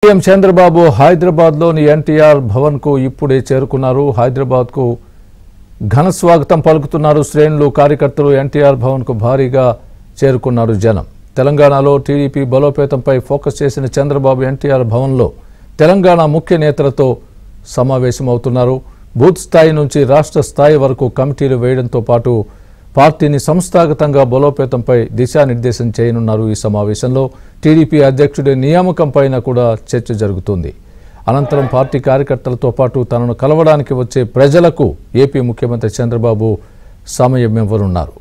CM Chandrababu హైదరాబాద్లోని ఎన్టీఆర్ భవన్కు ఇప్పుడే చేరుకున్నారు. హైదరాబాద్కు ఘన స్వాగతం పలుకుతున్నారు శ్రేణులు, కార్యకర్తలు. ఎన్టీఆర్ భవన్కు భారీగా చేరుకున్నారు జనం. తెలంగాణలో టీడీపీ బలోపేతంపై ఫోకస్ చేసిన చంద్రబాబు ఎన్టీఆర్ భవన్లో తెలంగాణ ముఖ్య నేతలతో సమావేశమవుతున్నారు. బూత్ స్థాయి నుంచి రాష్ట్ర స్థాయి వరకు కమిటీలు వేయడంతో పాటు పార్టీని సంస్థాగతంగా బలోపేతంపై దిశానిర్దేశం చేయనున్నారు. ఈ సమావేశంలో టీడీపీ అధ్యక్షుడి నియామకంపైన కూడా చర్చ జరుగుతుంది. అనంతరం పార్టీ కార్యకర్తలతో పాటు తనను కలవడానికి వచ్చే ప్రజలకు ఏపీ ముఖ్యమంత్రి చంద్రబాబు సమయం ఇవ్వనున్నారు.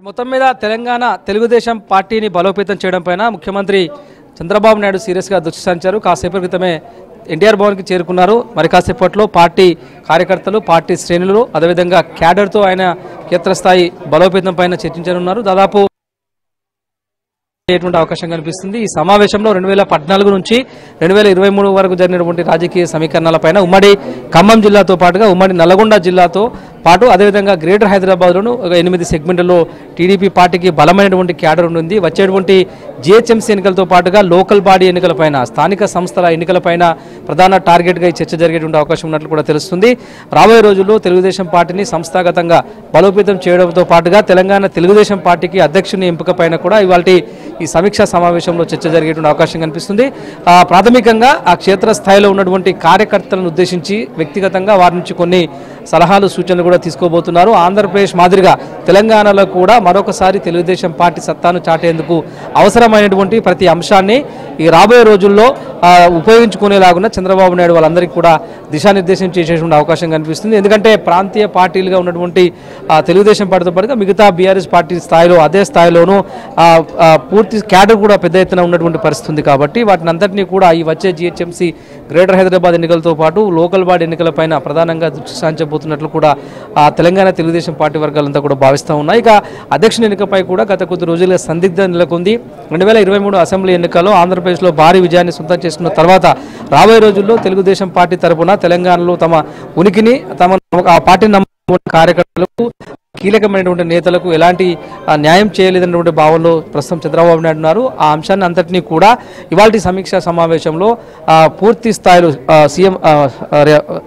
మొత్తం మీద తెలంగాణ తెలుగుదేశం పార్టీని బలోపేతం చేయడం పైన ముఖ్యమంత్రి చంద్రబాబు నాయుడు సీరియస్గా దృష్టి సారించారు. కాసేపటి క్రితమే ఎన్టీఆర్ భవన్కి చేరుకున్నారు. మరి కాసేపట్లో పార్టీ కార్యకర్తలు, పార్టీ శ్రేణులు, అదేవిధంగా క్యాడర్తో ఆయన క్షేత్రస్థాయి బలోపేతం పైన చర్చించనున్నారు. దాదాపు అవకాశం కనిపిస్తుంది. ఈ సమావేశంలో 2014 నుంచి 2023 వరకు జరిగినటువంటి రాజకీయ సమీకరణాలపైన ఉమ్మడి ఖమ్మం జిల్లాతో పాటుగా ఉమ్మడి నల్గొండ జిల్లాతో పాటు అదేవిధంగా గ్రేటర్ హైదరాబాద్లోను 8 సెగ్మెంట్లలో టీడీపీ పార్టీకి బలమైనటువంటి క్యాడర్ ఉంది. వచ్చేటువంటి జిహెచ్ఎంసీ ఎన్నికలతో పాటుగా లోకల్ బాడీ ఎన్నికలపైన, స్థానిక సంస్థల ఎన్నికలపైన ప్రధాన టార్గెట్గా ఈ చర్చ జరిగేటువంటి అవకాశం ఉన్నట్లు కూడా తెలుస్తుంది. రాబోయే రోజుల్లో తెలుగుదేశం పార్టీని సంస్థాగతంగా బలోపేతం చేయడంతో పాటుగా తెలంగాణ తెలుగుదేశం పార్టీకి అధ్యక్షుని ఎంపిక పైన కూడా ఇవాళ ఈ సమీక్షా సమావేశంలో చర్చ జరిగేటువంటి అవకాశం కనిపిస్తుంది. ప్రాథమికంగా ఆ క్షేత్రస్థాయిలో ఉన్నటువంటి కార్యకర్తలను ఉద్దేశించి వ్యక్తిగతంగా వారి నుంచి కొన్ని సలహాలు, సూచనలు కూడా తీసుకోబోతున్నారు. ఆంధ్రప్రదేశ్ మాదిరిగా తెలంగాణలో కూడా మరొకసారి తెలుగుదేశం పార్టీ సత్తాను చాటేందుకు అవసరమైనటువంటి ప్రతి అంశాన్ని ఈ రాబోయే రోజుల్లో ఉపయోగించుకునేలాగున్న చంద్రబాబు నాయుడు వాళ్ళందరికీ కూడా దిశానిర్దేశం చేసేటువంటి అవకాశం కనిపిస్తుంది. ఎందుకంటే ప్రాంతీయ పార్టీలుగా ఉన్నటువంటి తెలుగుదేశం పార్టీతో పాటుగా మిగతా బీఆర్ఎస్ పార్టీ స్థాయిలో అదే స్థాయిలోనూ పూర్తి క్యాడర్ కూడా పెద్ద ఎత్తున ఉన్నటువంటి పరిస్థితి ఉంది. కాబట్టి వాటిని అందరినీ కూడా ఈ వచ్చే జిహెచ్ఎంసీ, గ్రేటర్ హైదరాబాద్ ఎన్నికలతో పాటు లోకల్ బాడీ ఎన్నికలపైన ప్రధానంగా దృష్టి సారించబోతున్నట్లు కూడా తెలంగాణ తెలుగుదేశం పార్టీ వర్గాలంతా కూడా భావిస్తూ ఉన్నాయి. ఇక అధ్యక్షుని ఎన్నికపై కూడా గత కొద్ది రోజులుగా సందిగ్ధ నెలకొంది. 2023 అసెంబ్లీ ఎన్నికల్లో ఆంధ్రప్రదేశ్లో భారీ విజయాన్ని సొంతం చేసుకున్న తర్వాత రాబోయే రోజుల్లో తెలుగుదేశం పార్టీ తరఫున తెలంగాణలో తమ ఉనికిని, తమ ఆ పార్టీని నమ్ముకున్న కార్యకర్తలకు, కీలకమైనటువంటి నేతలకు ఎలాంటి న్యాయం చేయలేదన్నటువంటి భావంలో ప్రస్తుతం చంద్రబాబు నాయుడు ఉన్నారు. ఆ అంశాన్ని అంతటినీ కూడా ఇవాళ సమీక్షా సమావేశంలో పూర్తి స్థాయిలో సీఎం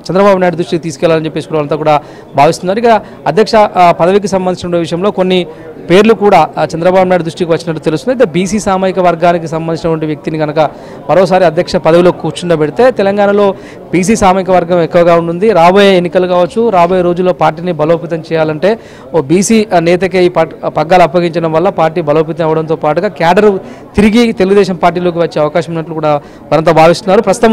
చంద్రబాబు నాయుడు దృష్టికి తీసుకెళ్లాలని చెప్పేసి వాళ్ళంతా కూడా భావిస్తున్నారు. ఇక అధ్యక్ష పదవికి సంబంధించిన విషయంలో కొన్ని పేర్లు కూడా చంద్రబాబు నాయుడు దృష్టికి వచ్చినట్టు తెలుస్తుంది. అయితే బీసీ సామాజిక వర్గానికి సంబంధించినటువంటి వ్యక్తిని కనుక మరోసారి అధ్యక్ష పదవిలో కూర్చుండబెడితే తెలంగాణలో బీసీ సామాజిక వర్గం ఎక్కువగా ఉంటుంది. రాబోయే ఎన్నికలు కావచ్చు, రాబోయే రోజుల్లో పార్టీని బలోపేతం చేయాలంటే ఓ బీసీ నేతకే ఈ పగ్గాలు అప్పగించడం వల్ల పార్టీ బలోపేతం అవడంతో పాటుగా క్యాడర్ తిరిగి తెలుగుదేశం పార్టీలోకి వచ్చే అవకాశం ఉన్నట్లు కూడా వారంతా భావిస్తున్నారు. ప్రస్తుతం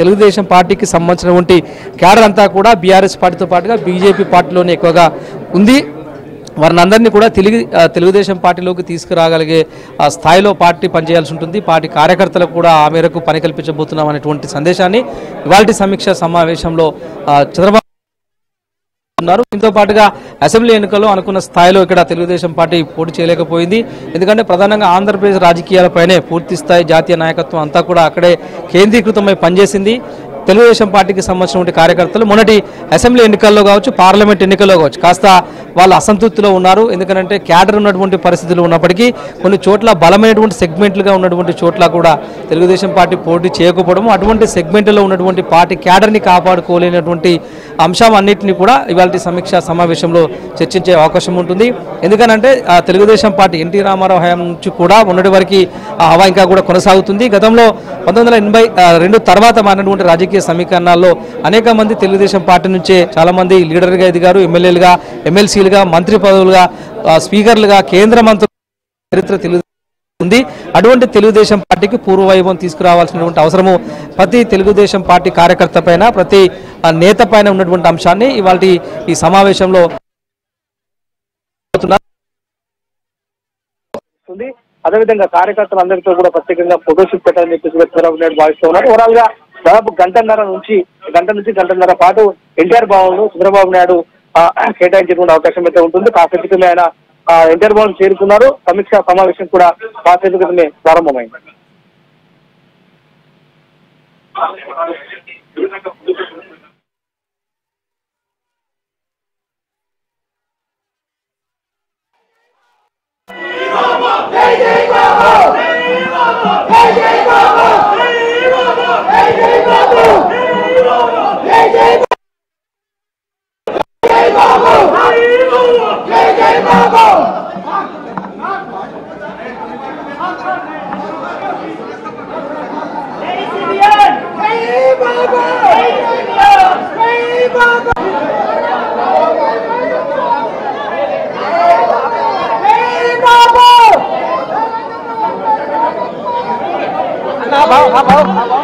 తెలుగుదేశం పార్టీకి సంబంధించినటువంటి క్యాడర్ అంతా కూడా బీఆర్ఎస్ పార్టీతో పాటుగా బీజేపీ పార్టీలోనే ఎక్కువగా ఉంది. వారిని అందరినీ కూడా తెలుగుదేశం పార్టీలోకి తీసుకురాగలిగే స్థాయిలో పార్టీ పనిచేయాల్సి ఉంటుంది. పార్టీ కార్యకర్తలకు కూడా ఆ మేరకు పని కల్పించబోతున్నాం అనేటువంటి సందేశాన్ని ఇవాల్టి సమీక్ష సమావేశంలో చంద్రబాబు ఉన్నారు. దీంతో పాటుగా అసెంబ్లీ ఎన్నికల్లో అనుకున్న స్థాయిలో ఇక్కడ తెలుగుదేశం పార్టీ పోటీ చేయలేకపోయింది. ఎందుకంటే ప్రధానంగా ఆంధ్రప్రదేశ్ రాజకీయాలపైనే పూర్తి స్థాయి జాతీయ నాయకత్వం అంతా కూడా అక్కడే కేంద్రీకృతమై పనిచేసింది. తెలుగుదేశం పార్టీకి సంబంధించినటువంటి కార్యకర్తలు మొన్నటి అసెంబ్లీ ఎన్నికల్లో కావచ్చు, పార్లమెంట్ ఎన్నికల్లో కావచ్చు కాస్త వాళ్ళు అసంతృప్తిలో ఉన్నారు. ఎందుకంటే క్యాడర్ ఉన్నటువంటి పరిస్థితులు ఉన్నప్పటికీ కొన్ని చోట్ల బలమైనటువంటి సెగ్మెంట్లుగా ఉన్నటువంటి చోట్ల కూడా తెలుగుదేశం పార్టీ పోటీ చేయకపోవడం, అటువంటి సెగ్మెంట్లో ఉన్నటువంటి పార్టీ క్యాడర్ని కాపాడుకోలేనటువంటి అంశం అన్నింటినీ కూడా ఇవాళ సమీక్ష సమావేశంలో చర్చించే అవకాశం ఉంటుంది. ఎందుకనంటే తెలుగుదేశం పార్టీ ఎన్టీ రామారావు హయాం నుంచి కూడా మొన్నటి వరకు హవా ఇంకా కూడా కొనసాగుతుంది. గతంలో 1982 తర్వాత మారినటువంటి రాజకీయ సమీకరణాల్లో అనేక మంది తెలుగుదేశం పార్టీ నుంచే చాలా మంది లీడర్గా ఎదిగారు. ఎమ్మెల్యేలుగా, ఎమ్మెల్సీలుగా, మంత్రి పదవులుగా, స్పీకర్లుగా, కేంద్ర మంత్రులు చరిత్ర తెలుగు ఉంది. అటువంటి తెలుగుదేశం పార్టీకి పూర్వవైభవం తీసుకురావాల్సినటువంటి అవసరము ప్రతి తెలుగుదేశం పార్టీ కార్యకర్త పైన, ప్రతి నేత పైన ఉన్నటువంటి అంశాన్ని ఇవాళ ఈ సమావేశంలో అదేవిధంగా కార్యకర్తలందరితో కూడా ప్రత్యేకంగా ఫోటోషూట్ పెట్టాలని చెప్పేసి చంద్రబాబు నాయుడు భావిస్తూ ఉన్నారు. ఓవరాల్ గా దాదాపు గంటన్నర నుంచి గంటన్నర పాటు ఎన్టీఆర్ భవన్ చంద్రబాబు నాయుడు కేటాయించేటువంటి అవకాశం అయితే ఉంటుంది. కాసేపు క్రితమే ఆయన ఎన్టీఆర్ భవన్ చేరుకున్నారు. సమీక్షా సమావేశం కూడా కాసేపు క్రితమే ప్రారంభమైంది. How